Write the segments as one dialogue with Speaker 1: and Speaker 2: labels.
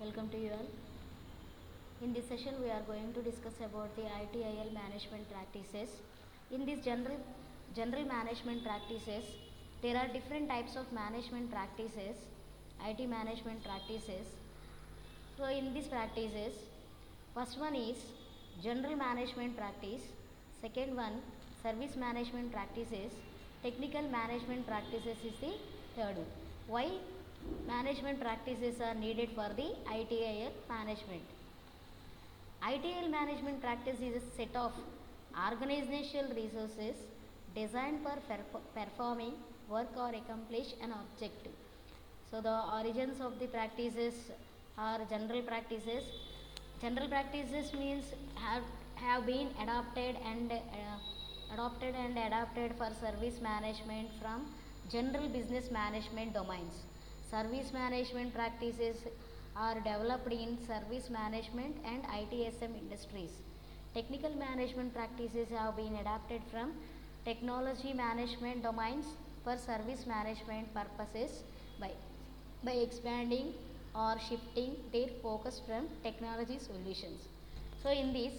Speaker 1: Welcome to you all. In this session, we are going to discuss about the ITIL management practices. In these general management practices, there are different types of management practices, IT management practices. So, in these practices, first one is general management practice. Second one, service management practices. Technical management practices is the third one. Why management practices are needed for the ITIL management? ITIL management practice is a set of organizational resources designed for performing work or accomplish an objective. So the origins of the practices are general practices. General practices means have been adopted and adapted for service management from general business management domains. Service management practices are developed in service management and ITSM industries. Technical management practices have been adapted from technology management domains for service management purposes by expanding or shifting their focus from technology solutions. So in this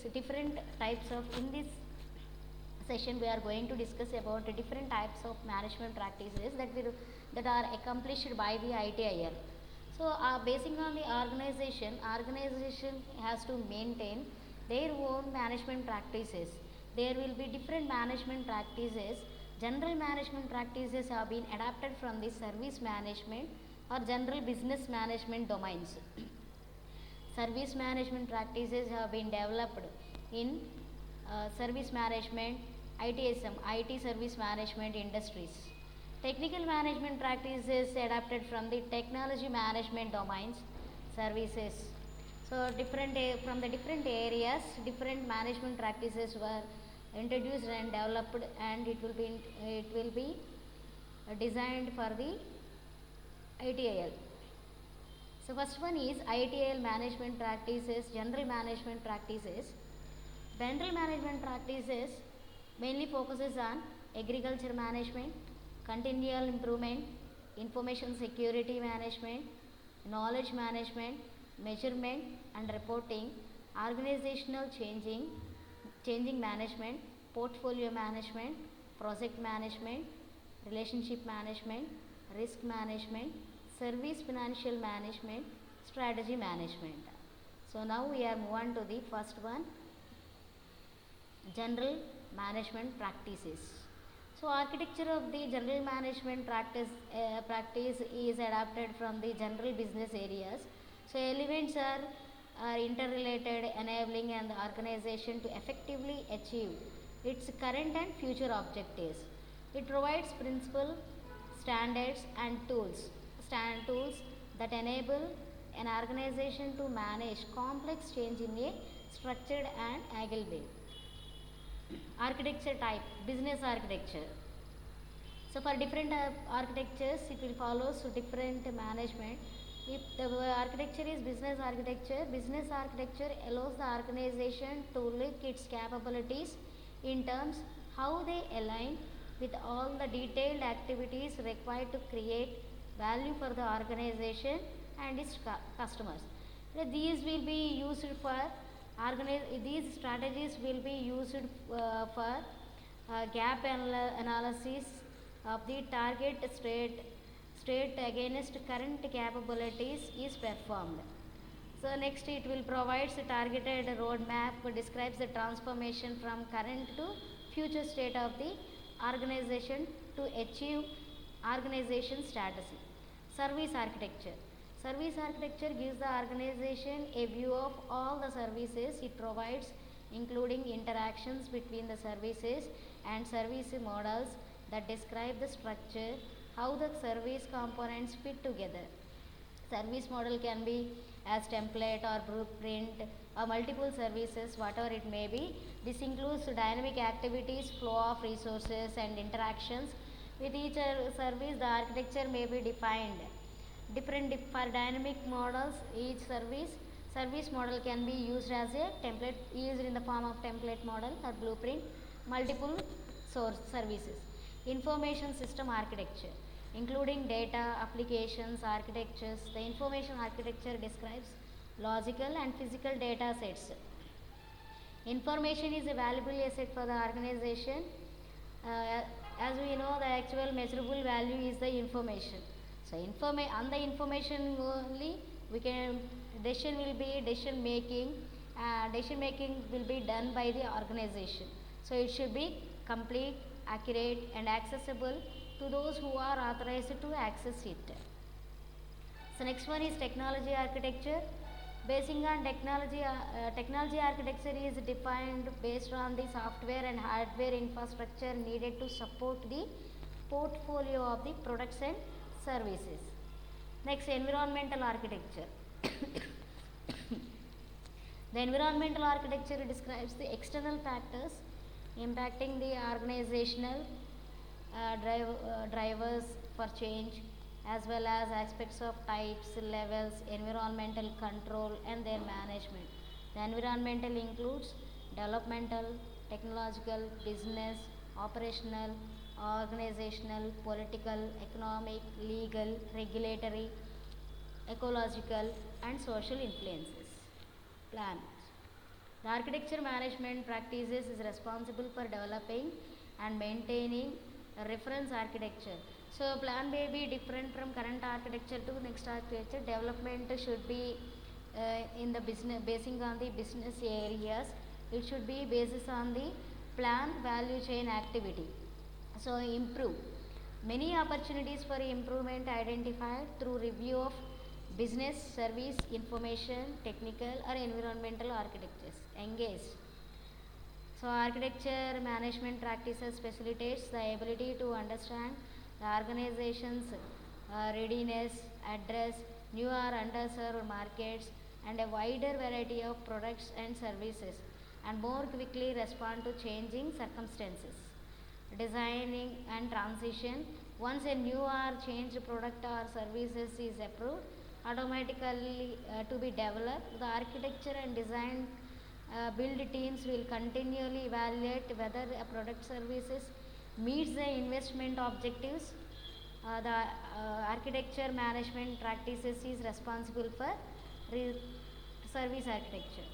Speaker 1: session we are going to discuss about the different types of management practices that are accomplished by the ITIL. So basing on the organization has to maintain their own management practices. There will be different management practices. General management practices have been adapted from the service management or general business management domains. Service management practices have been developed in service management, ITSM, IT service management industries. Technical management practices adapted from the technology management domains, services. So from the different areas, different management practices were introduced and developed, and it will be designed for the ITIL. So first one is ITIL management practices, general management practices. General management practices mainly focuses on agriculture management, continual improvement, information security management, knowledge management, measurement and reporting, organizational changing management, portfolio management, project management, relationship management, risk management, service financial management, strategy management. So now we are move on to the first one, general management practices. So architecture of the general management practice is adapted from the general business areas. So elements are interrelated, enabling an organization to effectively achieve its current and future objectives. It provides principles, standards and tools that enable an organization to manage complex change in a structured and agile way. Architecture type, business architecture. So for different architectures, it will follow different management. If the architecture is business architecture allows the organization to look its capabilities in terms how they align with all the detailed activities required to create value for the organization and its customers. These will be used for these strategies will be used for gap analysis of the target state against current capabilities is performed. So next it will provide a targeted roadmap, describes the transformation from current to future state of the organization to achieve organization strategy. Service architecture. Service architecture gives the organization a view of all the services it provides, including interactions between the services and service models that describe the structure, how the service components fit together. Service model can be as template or blueprint or multiple services, whatever it may be. This includes dynamic activities, flow of resources and interactions. With each service, the architecture may be defined. For dynamic models, each service model can be used as a template, used in the form of template model or blueprint, multiple source services. Information system architecture. including data, applications, architectures. The information architecture describes logical and physical data sets. Information is a valuable asset for the organization. Uh, as we know, the actual measurable value is the information. So, on the information only, we can decision will be decision making. Decision making will be done by the organization. So, it should be complete, accurate, and accessible to those who are authorized to access it. So next one is technology architecture. Basing on technology architecture is defined based on the software and hardware infrastructure needed to support the portfolio of the products and services. Next, environmental architecture. The environmental architecture describes the external factors impacting the organizational drivers for change, as well as aspects of types, levels, environmental control, and their management. The environmental includes developmental, technological, business, operational, organizational, political, economic, legal, regulatory, ecological, and social influences. Plan. The architecture management practices is responsible for developing and maintaining a reference architecture. So plan may be different from current architecture to next architecture. Development should be in the business, basing on the business areas. It should be based on the plan value chain activity. So improve. Many opportunities for improvement identified through review of business, service, information, technical or environmental architectures. Engage. So architecture management practices facilitates the ability to understand the organization's readiness, address new or underserved markets and a wider variety of products and services, and more quickly respond to changing circumstances. Designing and transition. Once a new or changed product or services is approved, automatically to be developed, the architecture and design build teams will continually evaluate whether a product services meets the investment objectives. The architecture management practices is responsible for service architecture.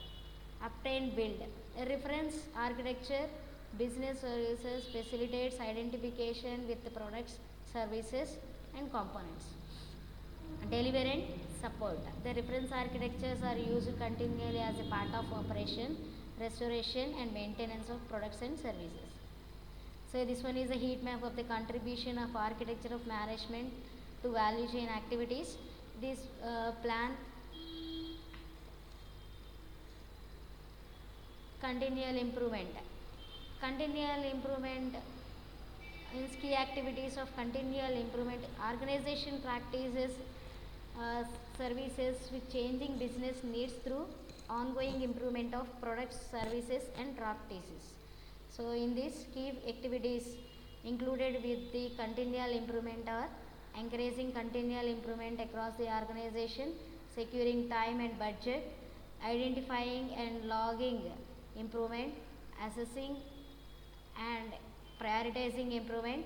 Speaker 1: Obtain build. A reference architecture business services facilitates identification with the products, services and components. Deliver and support. The reference architectures are used continually as a part of operation, restoration and maintenance of products and services. So this one is a heat map of the contribution of architecture of management to value chain activities. This plan continual improvement. Continual improvement means key activities of continual improvement. Organization practices services with changing business needs through ongoing improvement of products, services and practices. So in this, key activities included with the continual improvement are encouraging continual improvement across the organization, securing time and budget, identifying and logging improvement, assessing and prioritizing improvement,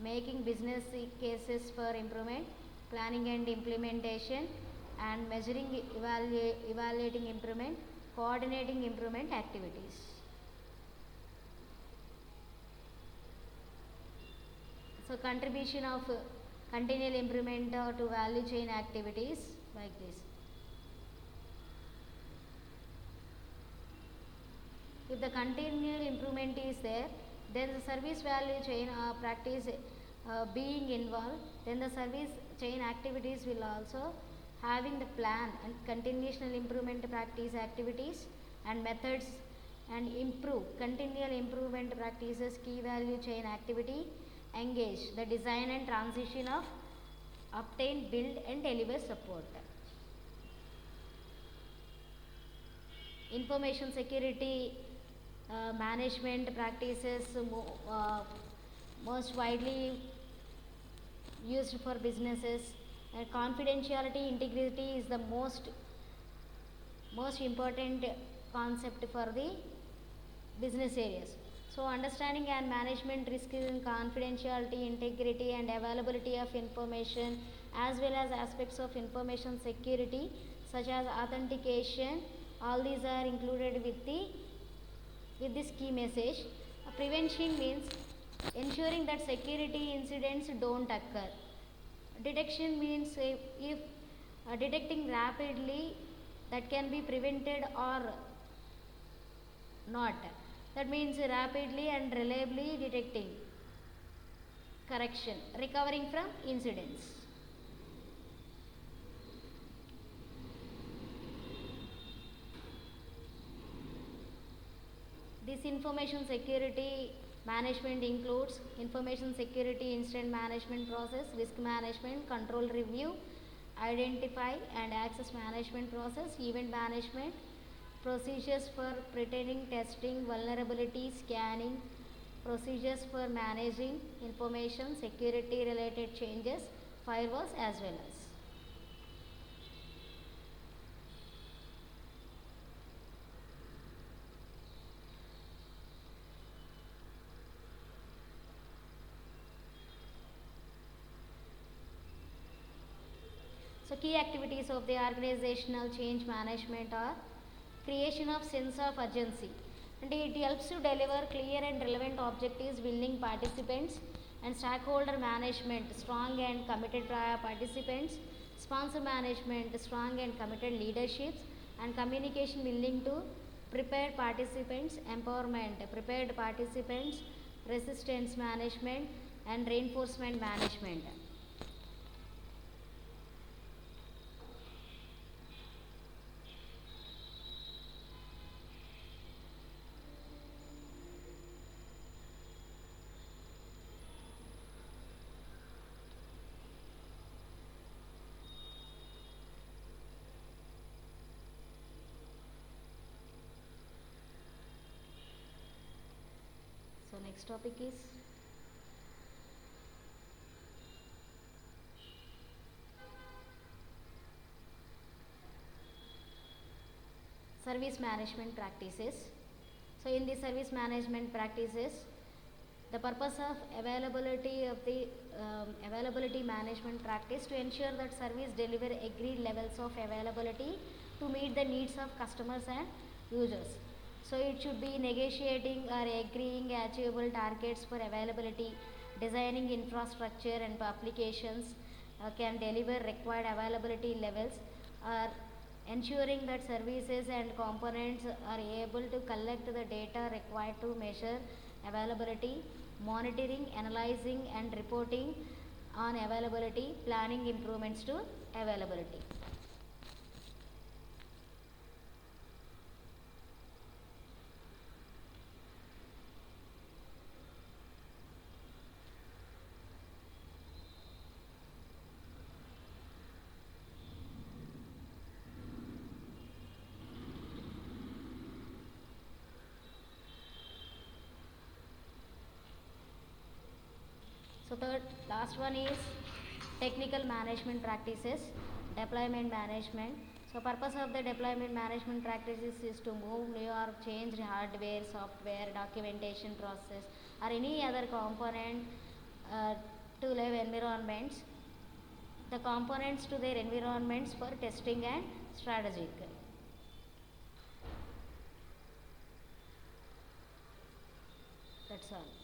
Speaker 1: making business cases for improvement, planning and implementation, and measuring, evaluating improvement, coordinating improvement activities. So contribution of continual improvement to value chain activities like this. If the continual improvement is there, then the service value chain practice being involved, then the service chain activities will also having the plan and continual improvement practice activities and methods, and improve continual improvement practices key value chain activity. Engage the design and transition of obtain, build and deliver support. Information security management practices most widely used for businesses. Confidentiality integrity is the most important concept for the business areas. So understanding and management risk in confidentiality, integrity and availability of information, as well as aspects of information security, such as authentication. All these are included with this key message. Prevention means ensuring that security incidents don't occur. Detection means if detecting rapidly that can be prevented or not. That means rapidly and reliably detecting. Correction, recovering from incidents. This information security management includes information security incident management process, risk management, control review, identify and access management process, event management, procedures for pretending testing, vulnerability scanning, procedures for managing information security related changes, firewalls as well as. So key activities of the organizational change management are creation of sense of urgency, and it helps to deliver clear and relevant objectives, willing participants, and stakeholder management, strong and committed participants, sponsor management, strong and committed leaderships, and communication willing to prepared participants, empowerment, prepared participants, resistance management, and reinforcement management. So next topic is service management practices. So in the service management practices, the purpose of availability management practice to ensure that service deliver agreed levels of availability to meet the needs of customers and users. So it should be negotiating or agreeing achievable targets for availability, designing infrastructure and applications can deliver required availability levels, or ensuring that services and components are able to collect the data required to measure availability, monitoring, analyzing and reporting on availability, planning improvements to availability. So third, last one is technical management practices, deployment management. So purpose of the deployment management practices is to move new or change hardware, software, documentation process or any other component to live environments, the components to their environments for testing and strategic. That's all.